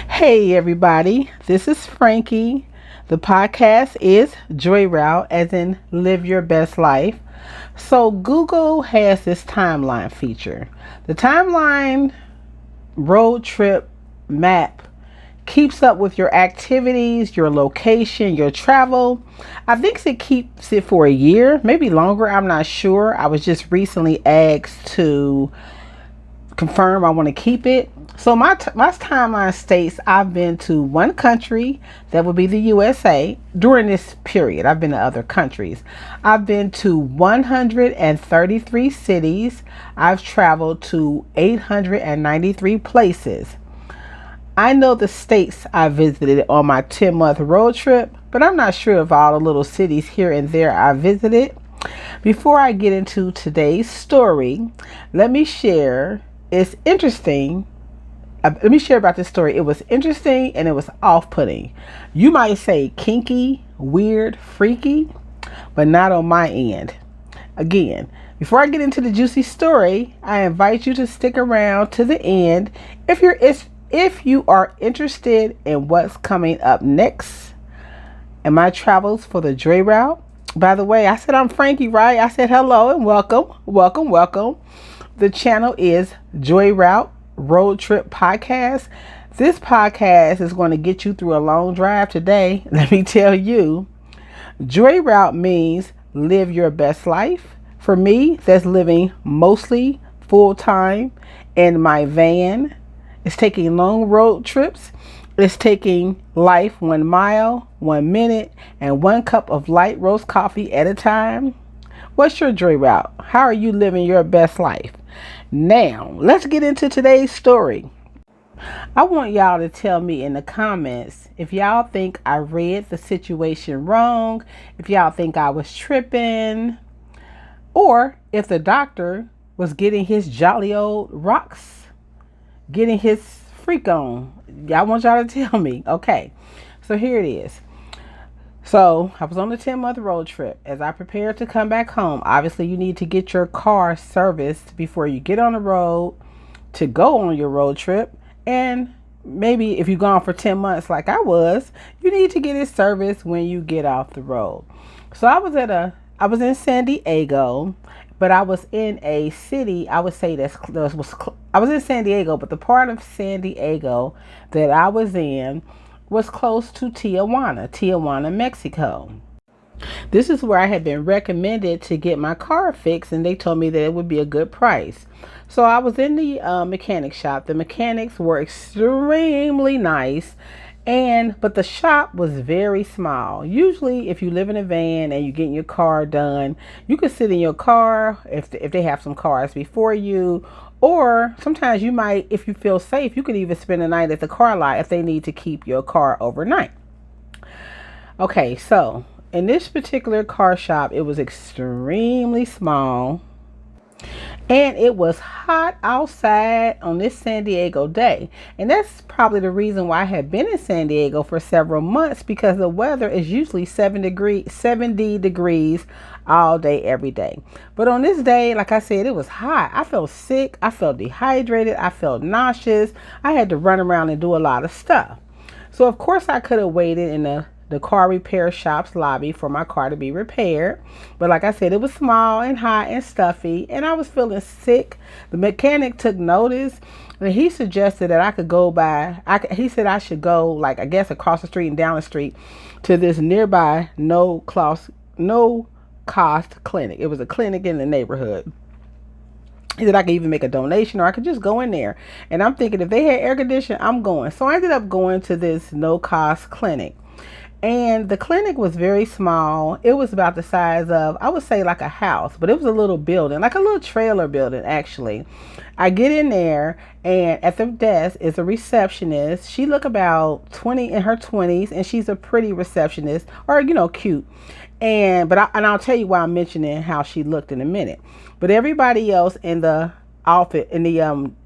Hey everybody, this is Frankie. The podcast is Joy Route, as in live your best life. So Google has this timeline feature. The timeline road trip map keeps up with your activities, your location, your travel. I think it keeps it for a year, maybe longer. I'm not sure. I was just recently asked to confirm I want to keep it. So my timeline states I've been to one country, that would be the USA. During this period, I've been to other countries. I've been to 133 cities. I've traveled to 893 places. I know the states I visited on my 10-month road trip, but I'm not sure of all the little cities here and there I visited. Before I get into today's story, let me share. It's interesting. Let me share about this story. It was interesting and it was off-putting. You might say kinky, weird, freaky, but not on my end. Again, before I get into the juicy story, I invite you to stick around to the end if you are interested in what's coming up next in my travels for the Joy Route. By the way, I said I'm Frankie, right? I said hello and welcome, welcome, welcome. The channel is Joy Route Road Trip Podcast. This podcast is going to get you through a long drive today. Let me tell you, Joy Route means live your best life. For me, that's living mostly full time in my van. It's taking long road trips. It's taking life 1 mile, 1 minute, and 1 cup of light roast coffee at a time. What's your Joy Route? How are you living your best life? Now, let's get into today's story. I want y'all to tell me in the comments if y'all think I read the situation wrong, if y'all think I was tripping, or if the doctor was getting his jolly old rocks, getting his freak on. I want y'all to tell me. Okay, so here it is. So I was on a 10-month road trip. As I prepared to come back home, obviously you need to get your car serviced before you get on the road to go on your road trip. And maybe if you're gone for 10 months like I was, you need to get it serviced when you get off the road. So I was in San Diego, but I was in a city, I would say I was in San Diego, but the part of San Diego that I was in was close to Tijuana, Mexico. This is where I had been recommended to get my car fixed, and they told me that it would be a good price. So I was in the mechanic shop. The mechanics were extremely nice, but the shop was very small. Usually, if you live in a van and you're getting your car done, you can sit in your car if they have some cars before you. Or sometimes you might, if you feel safe, you could even spend the night at the car lot if they need to keep your car overnight. Okay, so in this particular car shop, it was extremely small. And it was hot outside on this San Diego day. And that's probably the reason why I had been in San Diego for several months, because the weather is usually 70 degrees all day, every day. But on this day, like I said, it was hot. I felt sick. I felt dehydrated. I felt nauseous. I had to run around and do a lot of stuff. So of course I could have waited in the car repair shop's lobby for my car to be repaired. But like I said, it was small and hot and stuffy, and I was feeling sick. The mechanic took notice, and he suggested that I could go he said I should go, like, I guess across the street and down the street to this nearby no cost clinic. It was a clinic in the neighborhood. He said I could even make a donation, or I could just go in there. And I'm thinking, if they had air conditioning, I'm going. So I ended up going to this no cost clinic. And the clinic was very small. It was about the size of, I would say, like a house, but it was a little building, like a little trailer building, actually. I get in there, and at the desk is a receptionist. She looked about 20, in her 20s, and she's a pretty receptionist, or, cute. And I'll tell you why I'm mentioning how she looked in a minute. But everybody else in the office, in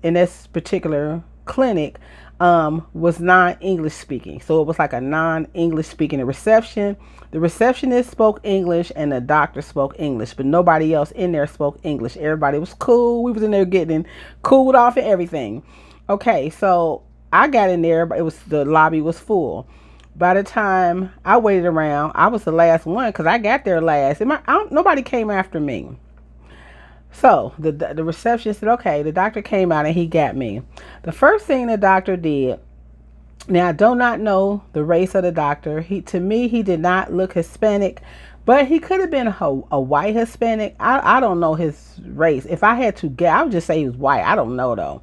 this particular clinic, was non-English speaking. So it was like a non-English speaking reception. The receptionist spoke English and the doctor spoke English, but nobody else in there spoke English. Everybody was cool. We was in there getting cooled off and everything. Okay, so I got in there, but the lobby was full. By the time I waited around, I was the last one because I got there last. Nobody came after me. So the receptionist said, "Okay." The doctor came out and he got me. The first thing the doctor did. Now I do not know the race of the doctor. To me he did not look Hispanic, but he could have been a white Hispanic. I don't know his race. If I had to guess, I would just say he was white. I don't know though.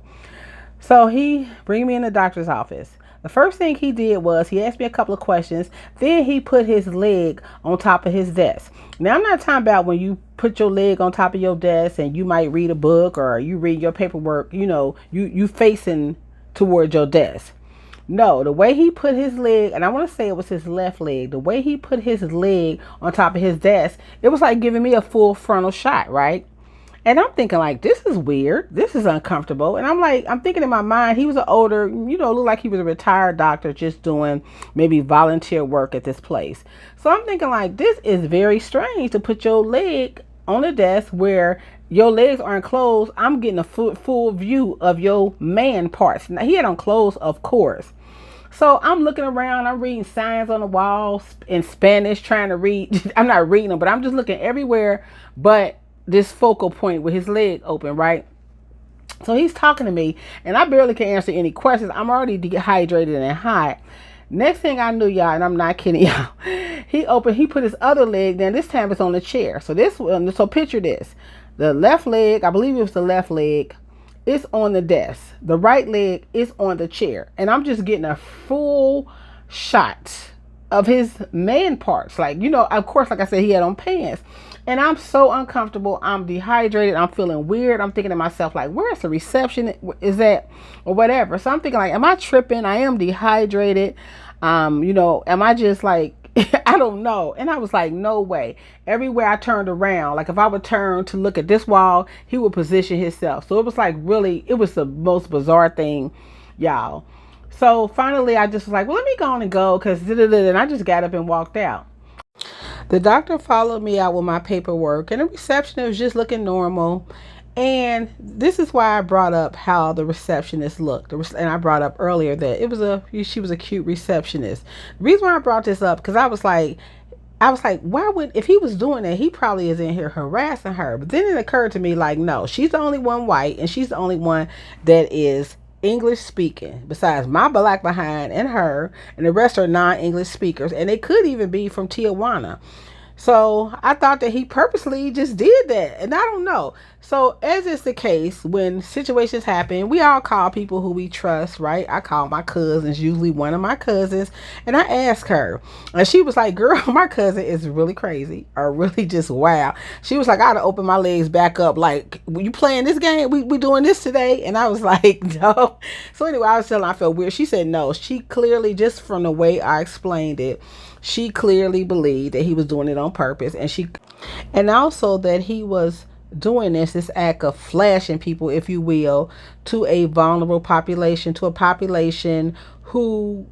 So he bring me in the doctor's office. The first thing he did was he asked me a couple of questions. Then he put his leg on top of his desk. Now I'm not talking about when you put your leg on top of your desk and you might read a book or you read your paperwork. You facing towards your desk. No, the way he put his leg, and I want to say it was his left leg, the way he put his leg on top of his desk, it was like giving me a full frontal shot, right? And I'm thinking like, this is weird. This is uncomfortable. And I'm thinking in my mind, he was an older, looked like he was a retired doctor just doing maybe volunteer work at this place. So I'm thinking like, this is very strange to put your leg on a desk where your legs aren't closed. I'm getting a full view of your man parts. Now, he had on clothes, of course. So I'm looking around, I'm reading signs on the walls in Spanish, trying to read. I'm not reading them, but I'm just looking everywhere but this focal point with his leg open, right? So he's talking to me, and I barely can answer any questions. I'm already dehydrated and hot. Next thing I knew, y'all, and I'm not kidding y'all, he put his other leg down. This time it's on the chair. So picture this. The left leg, I believe it was the left leg, it's on the desk. The right leg is on the chair. And I'm just getting a full shot of his man parts. Like, of course, like I said, he had on pants. And I'm so uncomfortable. I'm dehydrated. I'm feeling weird. I'm thinking to myself, like, where's the reception? Is that, or whatever. So I'm thinking, like, am I tripping? I am dehydrated. Am I just like, I don't know. And I was like, no way. Everywhere I turned around, like if I would turn to look at this wall, he would position himself. So it was like really, it was the most bizarre thing, y'all. So finally, I just was like, well, let me go on and go, because and I just got up and walked out. The doctor followed me out with my paperwork, and the receptionist was just looking normal. And this is why I brought up how the receptionist looked. And I brought up earlier that she was a cute receptionist. The reason why I brought this up, because I was like, if he was doing that, he probably is in here harassing her. But then it occurred to me, like, no, she's the only one white, and she's the only one that is English speaking, besides my black behind and her, and the rest are non-English speakers, and they could even be from Tijuana. So I thought that he purposely just did that, and I don't know. So as is the case, when situations happen, we all call people who we trust, right? I call my cousins, usually one of my cousins, and I ask her, and she was like, girl, my cousin is really crazy, or really just wow. She was like, I ought to open my legs back up, like, you playing this game? We doing this today? And I was like, no. So anyway, I was telling her I felt weird. She said no. She clearly, just from the way I explained it, she clearly believed that he was doing it on purpose, and also that he was doing this act of flashing people, if you will, to a vulnerable population, to a population who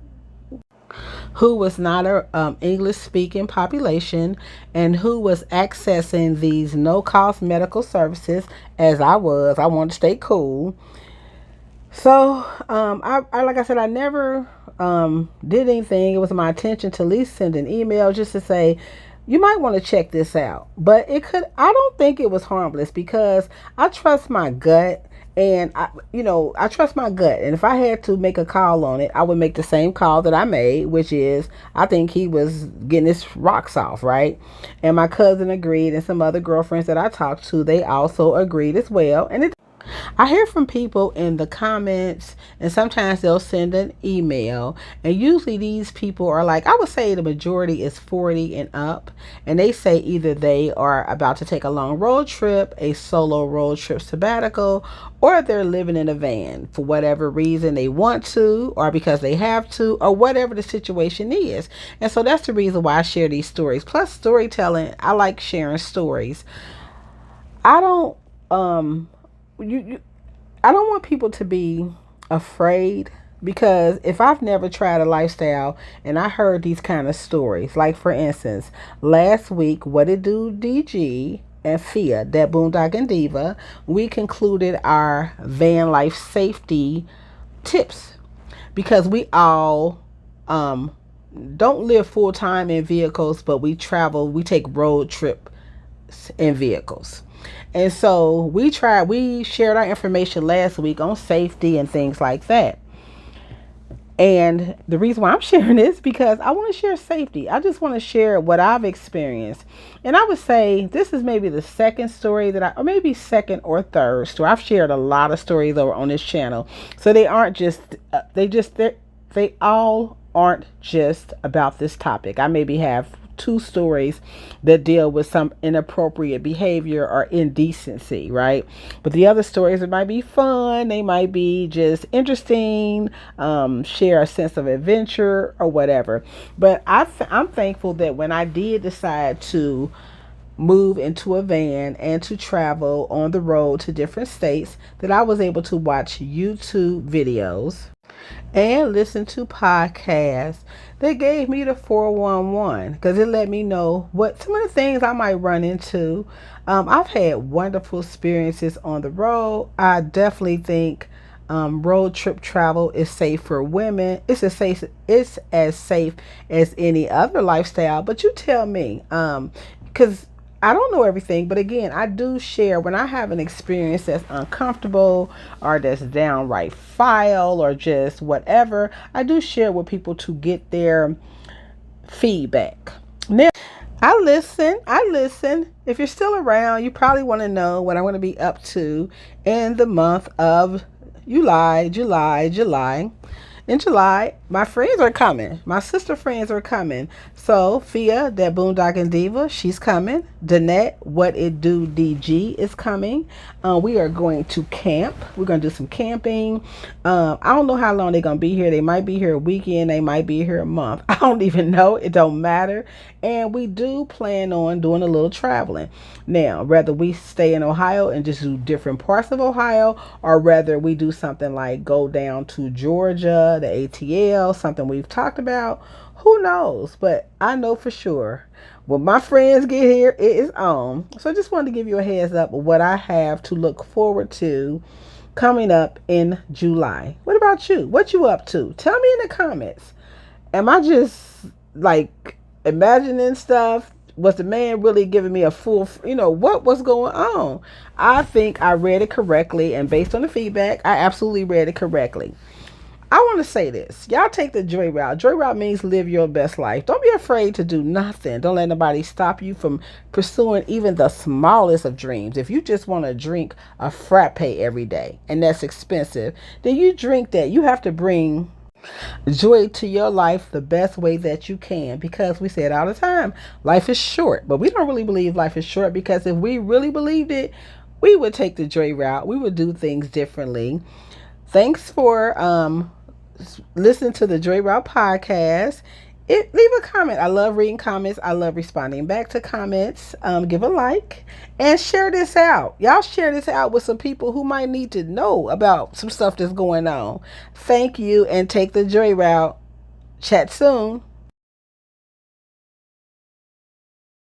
was not a English speaking population, and who was accessing these no cost medical services. As I wanted to stay cool. So, I like I said, I never did anything. It was my intention to at least send an email just to say, you might want to check this out. But I don't think it was harmless, because I trust my gut, and I trust my gut. And if I had to make a call on it, I would make the same call that I made, which is, I think he was getting his rocks off, right? And my cousin agreed, and some other girlfriends that I talked to, they also agreed as well. And I hear from people in the comments, and sometimes they'll send an email, and usually these people are like, I would say the majority is 40 and up, and they say either they are about to take a long road trip, a solo road trip sabbatical, or they're living in a van for whatever reason they want to, or because they have to, or whatever the situation is. And so that's the reason why I share these stories. Plus storytelling, I like sharing stories. I don't I don't want people to be afraid, because if I've never tried a lifestyle and I heard these kind of stories, like for instance, last week, What It Do DG and Fia, that Boondock and Diva, we concluded our van life safety tips. because we all um, don't live full time in vehicles, but we travel, we take road trips in vehicles. And so we shared our information last week on safety and things like that. And the reason why I'm sharing this because I want to share safety. I just want to share what I've experienced. And I would say this is maybe the second story or maybe second or third story. I've shared a lot of stories over on this channel. So they aren't just, they all aren't just about this topic. I maybe have two stories that deal with some inappropriate behavior or indecency, right? But the other stories, it might be fun, they might be just interesting, share a sense of adventure or whatever. But I'm thankful that when I did decide to move into a van and to travel on the road to different states, that I was able to watch YouTube videos and listen to podcasts that gave me the 411 because it let me know what some of the things I might run into. I've had wonderful experiences on the road. I definitely think road trip travel is safe for women. It's as safe as any other lifestyle. But you tell me, because I don't know everything, but again, I do share when I have an experience that's uncomfortable or that's downright foul or just whatever. I do share with people to get their feedback. Now, I listen. I listen. If you're still around, you probably want to know what I'm going to be up to in the month of July. In July, my friends are coming. My sister friends are coming. So, Fia, that Boondocking Diva, she's coming. Danette, What It Do DG, is coming. We are going to camp. We're going to do some camping. I don't know how long they're going to be here. They might be here a weekend. They might be here a month. I don't even know. It don't matter. And we do plan on doing a little traveling. Now, whether we stay in Ohio and just do different parts of Ohio, or whether we do something like go down to Georgia, the ATL, something we've talked about, who knows? But I know for sure when my friends get here, it is on. So I just wanted to give you a heads up of what I have to look forward to coming up in July. What about you? What you up to? Tell me in the comments. Am I just like imagining stuff? Was the man really giving me a full, what was going on? I think I read it correctly, and based on the feedback, I absolutely read it correctly. I want to say this. Y'all take the joy route. Joy route means live your best life. Don't be afraid to do nothing. Don't let nobody stop you from pursuing even the smallest of dreams. If you just want to drink a frappe every day, and that's expensive, then you drink that. You have to bring joy to your life the best way that you can, because we say it all the time, life is short. But we don't really believe life is short, because if we really believed it, we would take the joy route. We would do things differently. Thanks for listening to the Joy Route podcast. Leave a comment. I love reading comments. I love responding back to comments. Give a like and share this out. Y'all share this out with some people who might need to know about some stuff that's going on. Thank you, and take the Joy Route. Chat soon.